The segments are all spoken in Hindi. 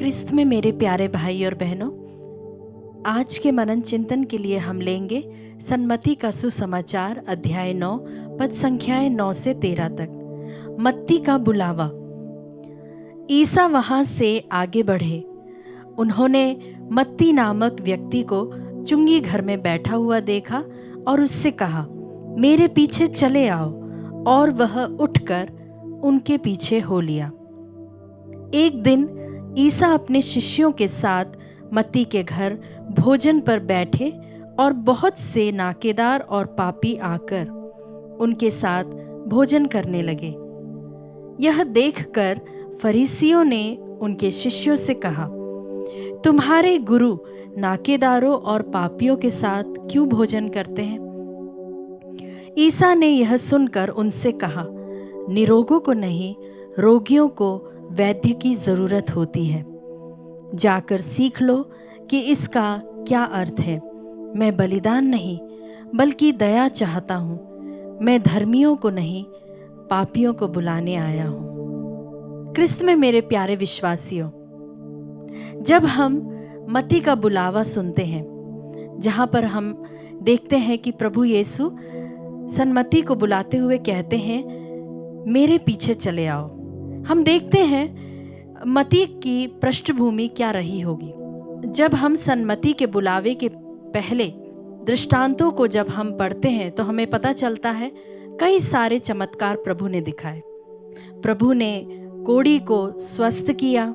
क्रिस्त में मेरे प्यारे भाई और बहनों, आज के मनन चिंतन के लिए हम लेंगे सन्मति का सुसमाचार अध्याय 9 पद संख्याएं 9 से 13 तक। मत्ती का बुलावा। ईसा वहां से आगे बढ़े। उन्होंने मत्ती नामक व्यक्ति को चुंगी घर में बैठा हुआ देखा और उससे कहा, मेरे पीछे चले आओ। और वह उठकर उनके पीछे हो लिया। एक दिन ईसा अपने शिष्यों के साथ मत्ती के घर भोजन पर बैठे और बहुत से नाकेदार और पापी आकर उनके साथ भोजन करने लगे। यह देखकर फरीसियों ने उनके शिष्यों से कहा, तुम्हारे गुरु नाकेदारों और पापियों के साथ क्यों भोजन करते हैं? ईसा ने यह सुनकर उनसे कहा, निरोगों को नहीं, रोगियों को वैद्य की जरूरत होती है। जाकर सीख लो कि इसका क्या अर्थ है। मैं बलिदान नहीं बल्कि दया चाहता हूँ। मैं धर्मियों को नहीं, पापियों को बुलाने आया हूँ। क्रिस्त में मेरे प्यारे विश्वासियों, जब हम मत्ती का बुलावा सुनते हैं, जहाँ पर हम देखते हैं कि प्रभु यीशु सन्मति को बुलाते हुए कहते हैं, मेरे पीछे चले आओ, हम देखते हैं मत्ती की पृष्ठभूमि क्या रही होगी। जब हम सन्मति के बुलावे के पहले दृष्टांतों को जब हम पढ़ते हैं तो हमें पता चलता है कई सारे चमत्कार प्रभु ने दिखाए। प्रभु ने कोढ़ी को स्वस्थ किया,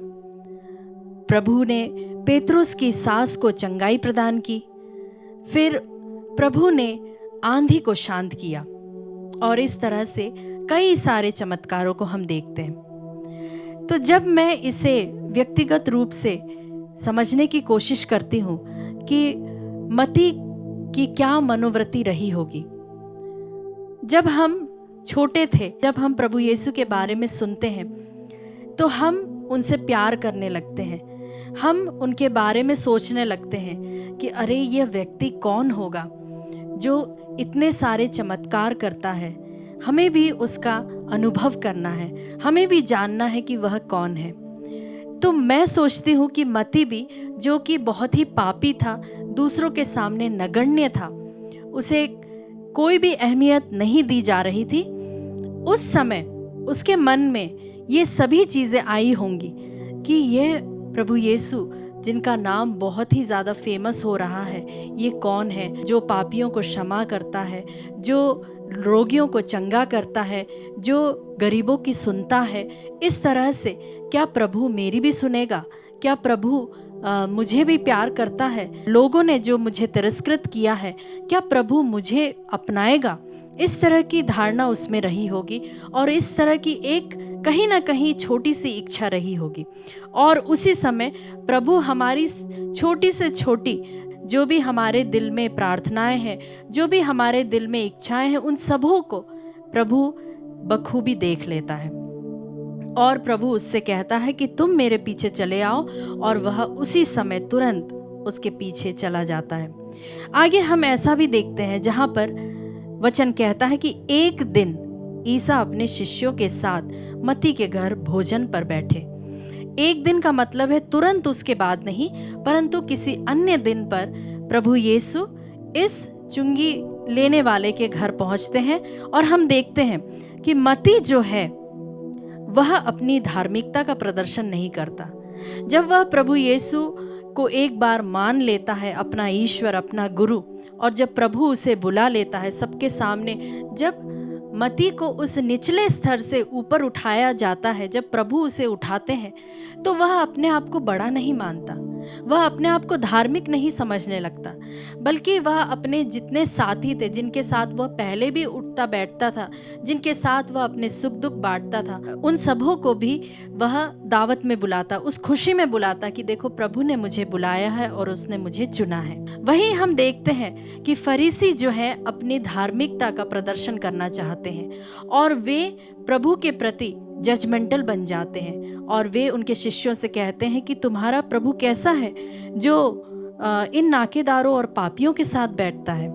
प्रभु ने पेतरुस की सास को चंगाई प्रदान की, फिर प्रभु ने आंधी को शांत किया और इस तरह से कई सारे चमत्कारों को हम देखते हैं। तो जब मैं इसे व्यक्तिगत रूप से समझने की कोशिश करती हूँ कि मत्ती की क्या मनोवृत्ति रही होगी। जब हम छोटे थे, जब हम प्रभु यीशु के बारे में सुनते हैं तो हम उनसे प्यार करने लगते हैं। हम उनके बारे में सोचने लगते हैं कि अरे यह व्यक्ति कौन होगा जो इतने सारे चमत्कार करता है। हमें भी उसका अनुभव करना है, हमें भी जानना है कि वह कौन है। तो मैं सोचती हूँ कि मत्ती भी, जो कि बहुत ही पापी था, दूसरों के सामने नगण्य था, उसे कोई भी अहमियत नहीं दी जा रही थी, उस समय उसके मन में ये सभी चीज़ें आई होंगी कि ये प्रभु यीशु जिनका नाम बहुत ही ज़्यादा फेमस हो रहा है, ये कौन है जो पापियों को क्षमा करता है, जो रोगियों को चंगा करता है, जो गरीबों की सुनता है। इस तरह से क्या प्रभु मेरी भी सुनेगा? क्या प्रभु मुझे भी प्यार करता है? लोगों ने जो मुझे तिरस्कृत किया है, क्या प्रभु मुझे अपनाएगा? इस तरह की धारणा उसमें रही होगी और इस तरह की एक कहीं ना कहीं छोटी सी इच्छा रही होगी। और उसी समय प्रभु हमारी छोटी से छोटी जो भी हमारे दिल में प्रार्थनाएं हैं, जो भी हमारे दिल में इच्छाएं हैं, उन सबों को प्रभु बखूबी देख लेता है। और प्रभु उससे कहता है कि तुम मेरे पीछे चले आओ, और वह उसी समय तुरंत उसके पीछे चला जाता है। आगे हम ऐसा भी देखते हैं जहां पर वचन कहता है कि एक दिन ईसा अपने शिष्यों के साथ मत्ती के घर भोजन पर बैठे। एक दिन का मतलब है तुरंत उसके बाद नहीं, परंतु किसी अन्य दिन पर प्रभु यीशु इस चुंगी लेने वाले के घर पहुंचते हैं। और हम देखते हैं कि मत्ती जो है वह अपनी धार्मिकता का प्रदर्शन नहीं करता। जब वह प्रभु यीशु को एक बार मान लेता है अपना ईश्वर, अपना गुरु, और जब प्रभु उसे बुला लेता है सबके सामने, जब मत्ती को उस निचले स्तर से ऊपर उठाया जाता है, जब प्रभु उसे उठाते हैं, तो वह अपने आप को बड़ा नहीं मानता, वह अपने आप को धार्मिक नहीं समझने लगता, बल्कि वह अपने जितने साथी थे, जिनके साथ वह पहले भी उठता बैठता था, जिनके साथ वह अपने सुख दुख बांटता था, उन सबों को भी वह दावत में बुलाता, उस खुशी में बुलाता कि देखो प्रभु ने मुझे बुलाया है और उसने मुझे चुना है। वहीं हम देखते हैं कि फरीसी जो है अपनी धार्मिकता का प्रदर्शन करना चाहते हैं और वे प्रभु के प्रति जजमेंटल बन जाते हैं, और वे उनके शिष्यों से कहते हैं कि तुम्हारा प्रभु कैसा है जो इन नाकेदारों और पापियों के साथ बैठता है।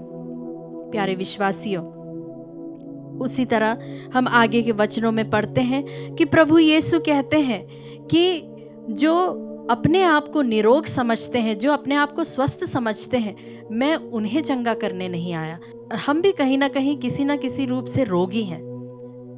प्यारे विश्वासियों, उसी तरह हम आगे के वचनों में पढ़ते हैं कि प्रभु यीशु कहते हैं कि जो अपने आप को निरोग समझते हैं, जो अपने आप को स्वस्थ समझते हैं, मैं उन्हें चंगा करने नहीं आया। हम भी कहीं ना कहीं किसी ना किसी रूप से रोगी हैं,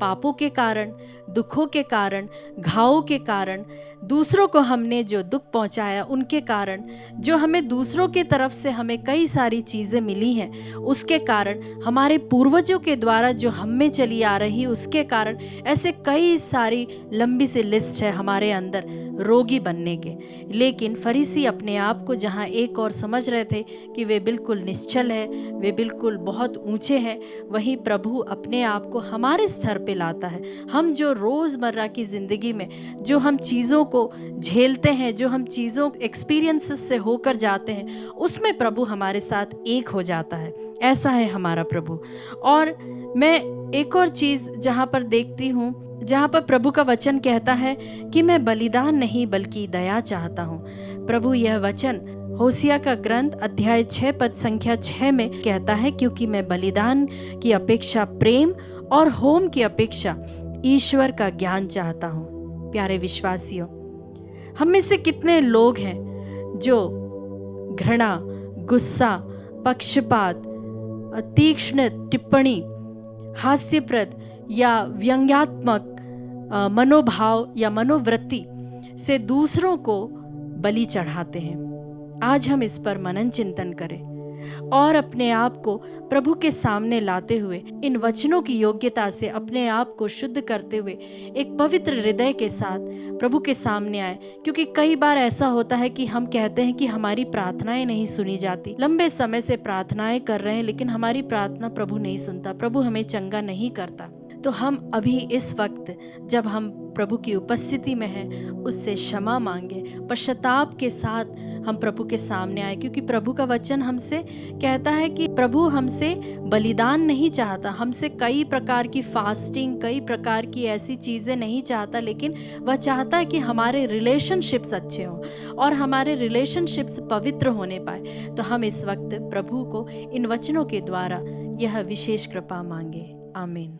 पापों के कारण, दुखों के कारण, घावों के कारण, दूसरों को हमने जो दुख पहुंचाया उनके कारण, जो हमें दूसरों की तरफ से हमें कई सारी चीज़ें मिली हैं उसके कारण, हमारे पूर्वजों के द्वारा जो हम में चली आ रही उसके कारण, ऐसे कई सारी लंबी सी लिस्ट है हमारे अंदर रोगी बनने के। लेकिन फरीसी अपने आप को जहाँ एक और समझ रहे थे कि वे बिल्कुल निश्चल है, वे बिल्कुल बहुत ऊंचे हैं, वहीं प्रभु अपने आप को हमारे स्तर पे लाता है। हम जो रोज़मर्रा की ज़िंदगी में जो हम चीज़ों को झेलते हैं, जो हम चीज़ों एक्सपीरियंसेस से होकर जाते हैं, उसमें प्रभु हमारे साथ एक हो जाता है। ऐसा है हमारा प्रभु। और मैं एक और चीज़ जहाँ पर देखती हूँ, जहाँ पर प्रभु का वचन कहता है कि मैं बलिदान नहीं बल्कि दया चाहता हूँ। प्रभु यह वचन होसिया का ग्रंथ अध्याय 6 पद संख्या 6 में कहता है, क्योंकि मैं बलिदान की अपेक्षा प्रेम और होम की अपेक्षा ईश्वर का ज्ञान चाहता हूँ। प्यारे विश्वासियों, हम में से कितने लोग हैं जो घृणा, गुस्सा, पक्षपात, तीक्ष्ण टिप्पणी, हास्यप्रद या व्यंग्यात्मक मनोभाव या मनोवृत्ति से दूसरों को बलि चढ़ाते हैं। आज हम इस पर मनन चिंतन करें और अपने आप को प्रभु के सामने लाते हुए, इन वचनों की योग्यता से अपने आप को शुद्ध करते हुए एक पवित्र हृदय के साथ प्रभु के सामने आए। क्योंकि कई बार ऐसा होता है कि हम कहते हैं कि हमारी प्रार्थनाएं नहीं सुनी जाती, लंबे समय से प्रार्थनाएं कर रहे हैं लेकिन हमारी प्रार्थना प्रभु नहीं सुनता, प्रभु हमें चंगा नहीं करता। तो हम अभी इस वक्त जब हम प्रभु की उपस्थिति में हैं, उससे क्षमा मांगे, पश्चाताप के साथ हम प्रभु के सामने आए। क्योंकि प्रभु का वचन हमसे कहता है कि प्रभु हमसे बलिदान नहीं चाहता, हमसे कई प्रकार की फास्टिंग, कई प्रकार की ऐसी चीज़ें नहीं चाहता, लेकिन वह चाहता है कि हमारे रिलेशनशिप्स अच्छे हों और हमारे रिलेशनशिप्स पवित्र होने पाए। तो हम इस वक्त प्रभु को इन वचनों के द्वारा यह विशेष कृपा मांगे। आमीन।